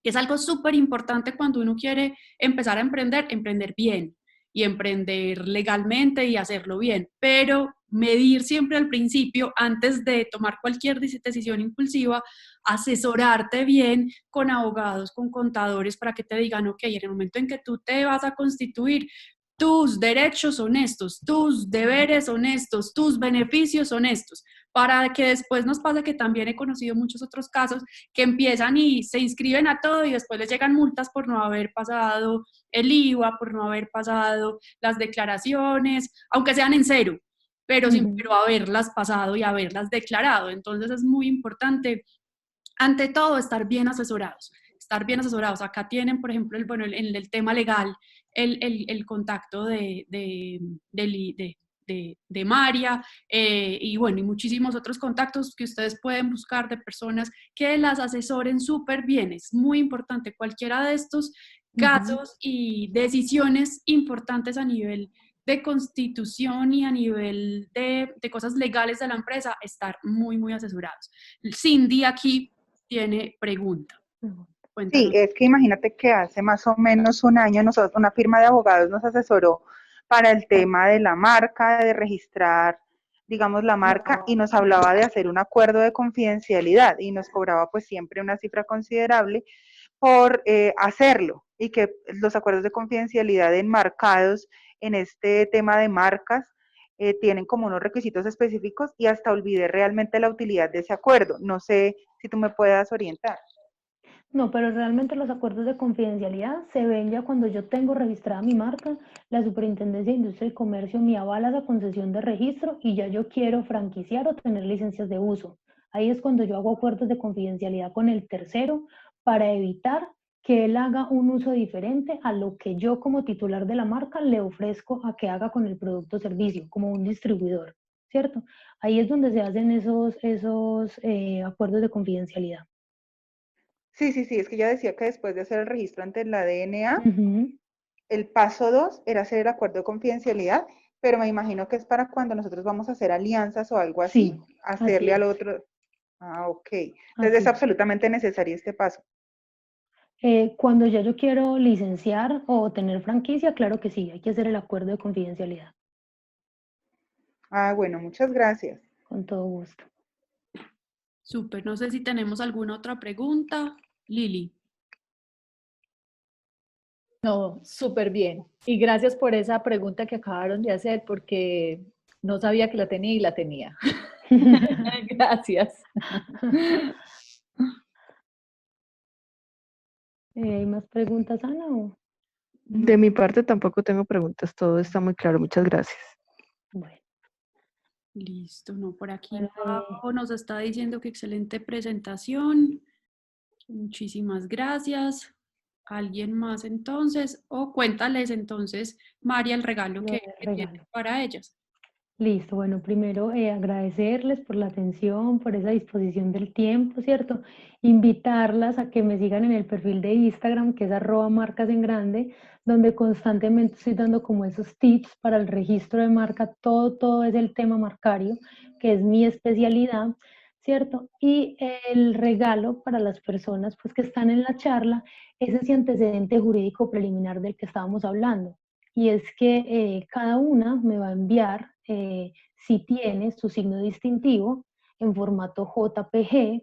que es algo súper importante cuando uno quiere empezar a emprender bien y emprender legalmente y hacerlo bien, pero medir siempre al principio, antes de tomar cualquier decisión impulsiva, asesorarte bien con abogados, con contadores, para que te digan, ok, en el momento en que tú te vas a constituir, tus derechos son estos, tus deberes son estos, tus beneficios son estos, para que después nos pase que también he conocido muchos otros casos que empiezan y se inscriben a todo y después les llegan multas por no haber pasado el IVA, por no haber pasado las declaraciones, aunque sean en cero, pero, pero haberlas pasado y haberlas declarado. Entonces es muy importante, ante todo, estar bien asesorados. Estar bien asesorados. Acá tienen, por ejemplo, en el tema legal, el contacto de María y bueno, y muchísimos otros contactos que ustedes pueden buscar de personas que las asesoren súper bien. Es muy importante cualquiera de estos casos y decisiones importantes a nivel de constitución y a nivel de cosas legales de la empresa, estar muy, muy asesorados. Cindy aquí tiene pregunta. Cuéntanos. Sí, es que imagínate que hace más o menos un año nosotros, una firma de abogados nos asesoró para el tema de la marca, de registrar, digamos, la marca y nos hablaba de hacer un acuerdo de confidencialidad y nos cobraba pues siempre una cifra considerable por hacerlo y que los acuerdos de confidencialidad enmarcados en este tema de marcas tienen como unos requisitos específicos y hasta olvidé realmente la utilidad de ese acuerdo. No sé si tú me puedas orientar. No, pero realmente los acuerdos de confidencialidad se ven ya cuando yo tengo registrada mi marca, la Superintendencia de Industria y Comercio me avala la concesión de registro y ya yo quiero franquiciar o tener licencias de uso. Ahí es cuando yo hago acuerdos de confidencialidad con el tercero para evitar que él haga un uso diferente a lo que yo como titular de la marca le ofrezco a que haga con el producto o servicio, como un distribuidor, ¿cierto? Ahí es donde se hacen esos acuerdos de confidencialidad. Sí, sí, sí, es que ya decía que después de hacer el registro ante la DNA, Ujú. el paso 2 era hacer el acuerdo de confidencialidad, pero me imagino que es para cuando nosotros vamos a hacer alianzas o algo así, Sí, así hacerle al es, otro. Ah, ok. Entonces es así es. absolutamente necesario este paso. Cuando ya yo quiero licenciar o tener franquicia, claro que sí, hay que hacer el acuerdo de confidencialidad, Ah, bueno, muchas gracias. con todo gusto. Súper, no sé si tenemos alguna otra pregunta. Lili. No, súper bien. Y gracias por esa pregunta que acabaron de hacer porque no sabía que la tenía y la tenía. Gracias. ¿Hay más preguntas, Ana? De mi parte tampoco tengo preguntas, todo está muy claro, muchas gracias. Bueno, Listo, no, por aquí bueno, Pau nos está diciendo que excelente presentación. Muchísimas gracias. ¿Alguien más entonces? O cuéntales entonces, María, el regalo lo del que tiene regalo. para ellas. Listo, bueno, primero agradecerles por la atención, por esa disposición del tiempo, ¿cierto? Invitarlas a que me sigan en el perfil de Instagram, que es @marcasengrande, donde constantemente estoy dando como esos tips para el registro de marca, todo es el tema marcario, que es mi especialidad, ¿cierto? Y el regalo para las personas pues que están en la charla es ese antecedente jurídico preliminar del que estábamos hablando. Y es que cada una me va a enviar, si tiene su signo distintivo, en formato JPG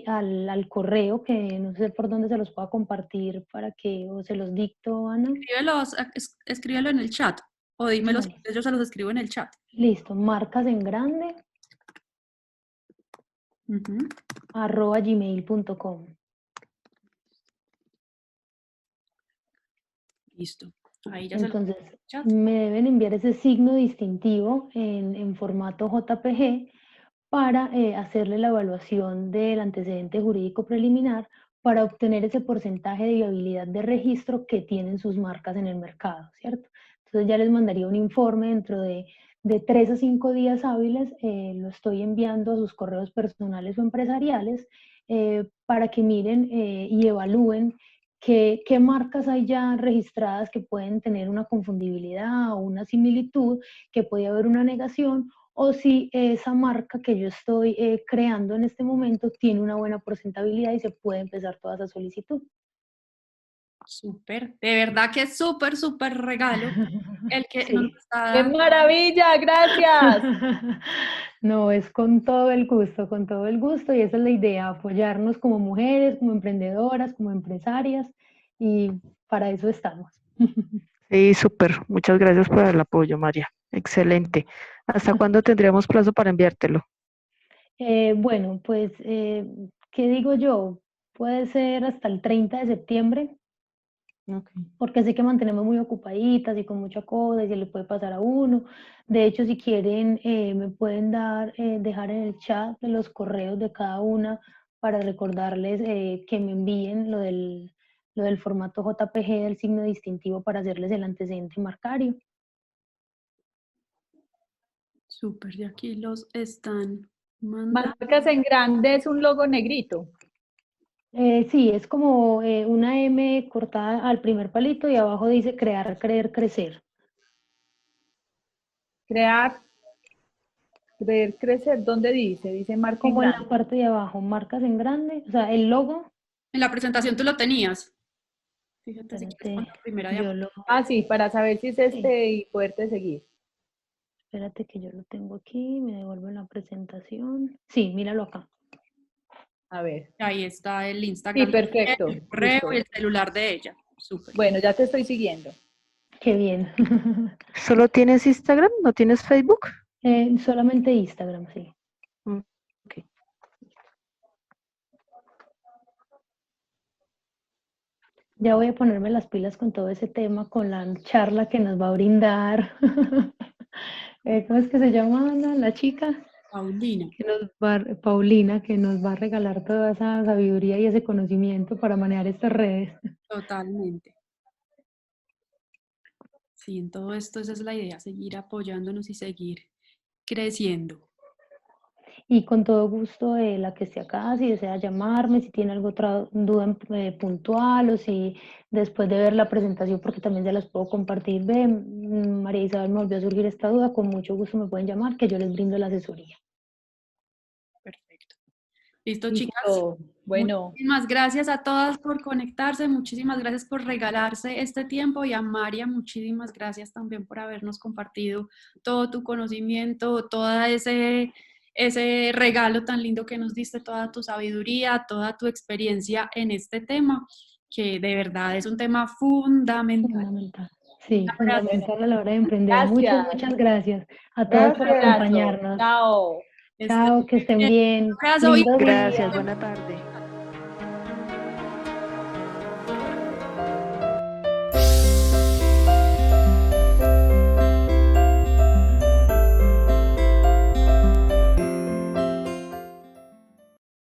al correo, que no sé por dónde se los pueda compartir para que, o se los dicto, Ana. Escríbelo en el chat o dímelos, Vale. yo se los escribo en el chat. Listo, marcas en grande, Ujú. @gmail.com. Listo. Ahí ya se los Entonces, escribo en el chat. me deben enviar ese signo distintivo en formato JPG para hacerle la evaluación del antecedente jurídico preliminar para obtener ese porcentaje de viabilidad de registro que tienen sus marcas en el mercado, ¿cierto? Entonces ya les mandaría un informe dentro de 3 a 5 días hábiles, lo estoy enviando a sus correos personales o empresariales para que miren y evalúen qué marcas hay ya registradas que pueden tener una confundibilidad o una similitud, que puede haber una negación, o si esa marca que yo estoy creando en este momento tiene una buena porcentabilidad y se puede empezar toda esa solicitud. Súper. De verdad que es súper, súper regalo el que nos Sí. está ¡Qué dando. maravilla! Gracias. No, es con todo el gusto y esa es la idea, apoyarnos como mujeres, como emprendedoras, como empresarias y para eso estamos. Sí, súper, muchas gracias por el apoyo, María. Excelente. ¿Hasta cuándo tendríamos plazo para enviártelo? Bueno, pues, ¿qué digo yo? Puede ser hasta el 30 de septiembre, Ok. porque sé que mantenemos muy ocupaditas y con mucha cosa y se le puede pasar a uno. De hecho, si quieren, me pueden dejar en el chat de los correos de cada una para recordarles que me envíen lo del formato JPG del signo distintivo para hacerles el antecedente marcario. Súper, de aquí los están mandando. Marcas en grande es un logo negrito. Sí, es como una M cortada al primer palito y abajo dice crear, creer, crecer. Crear, creer, crecer. ¿Dónde dice? Dice marca en Como en la grande. parte de abajo, marcas en grande, o sea, el logo En la presentación tú lo tenías. Fíjate si quieres Espérate, con la primera yo diapositiva. lo, Ah, sí, para saber si es este y poderte seguir. espérate que yo lo tengo aquí, me devuelvo la presentación. Sí, míralo acá. A ver. Ahí está el Sí, Instagram, perfecto. el correo Listo. y el celular de ella. Súper. Bueno, ya te estoy siguiendo. Qué bien. ¿Solo tienes Instagram? ¿No tienes Facebook? Solamente Instagram, sí. Ok. Ya voy a ponerme las pilas con todo ese tema, con la charla que nos va a brindar. ¿Cómo es que se llama Ana, la chica? Paulina. Paulina, que nos va a regalar toda esa sabiduría y ese conocimiento para manejar estas redes. Totalmente. Sí, en todo esto esa es la idea, seguir apoyándonos y seguir creciendo. Y con todo gusto, la que esté acá, si desea llamarme, si tiene alguna otra duda puntual o si después de ver la presentación, porque también se las puedo compartir, ve, María Isabel, me volvió a surgir esta duda, con mucho gusto me pueden llamar, que yo les brindo la asesoría. Perfecto. Listo, chicas. Listo. Bueno, Muchísimas gracias a todas por conectarse, muchísimas gracias por regalarse este tiempo y a María, muchísimas gracias también por habernos compartido todo tu conocimiento, todo ese regalo tan lindo que nos diste, toda tu sabiduría, toda tu experiencia en este tema, que de verdad es un tema fundamental. Fundamental. Sí, Un abrazo. fundamental a la hora de emprender. gracias. Muchas gracias a todos por Gracias. acompañarnos. Chao. Este, Chao, que estén bien. un abrazo y Lindos días. Gracias, buena tarde.